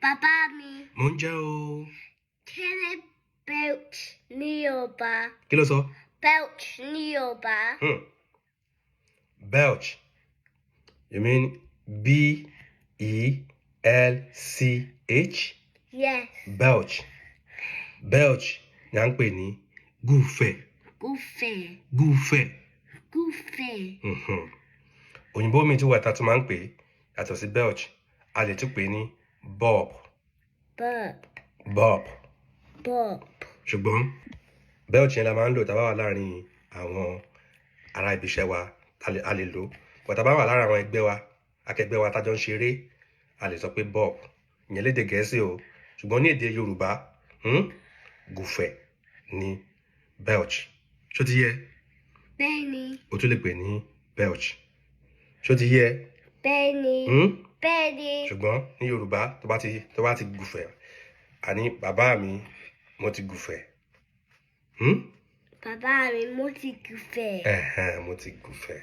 Bàbá mi. Mo ń jẹ́ o. Tẹ́lẹ̀ belch ní Yorùbá. Kí ló sọ? Belch ní Yorùbá. Belch. You mean B-E-L-C-H? Yes. Belch. Belch ni à ń pè ní gúfẹ̀. Gúfẹ̀. Gúfẹ̀. Gúfẹ̀. Òyìnbó mi tí wà tá tún máa ń pè yàtọ̀ sí belch. A lè tún pè ní burp. Burp. Burp. Burp. Ṣùgbọ́n belch yẹn la máa ń lò tá bá wà láàrin àwọn ará ibi iṣẹ́ wa, a lè lò. But tá bá wà lára àwọn akẹgbẹ́ wa tájọ ń ṣeré, a lè sọ pé burp. Ìyẹn lédè Gẹ̀ẹ́sì o. Ṣùgbọ́n ní èdè Yorùbá, gùfẹ̀ ni belch. Ṣó ti yé? Bẹ́ẹ̀ni. O tún lè pè ní belch. Ṣó ti yé? Bẹ́ẹ̀ni. Bẹ́ẹ̀ni. Ṣùgbọ́n ní Yorùbá tó bá ti gùfẹ̀, àní bàbá mi mo ti gùfẹ̀. Bàbá mi mo ti gùfẹ̀. Mo ti gùfẹ̀.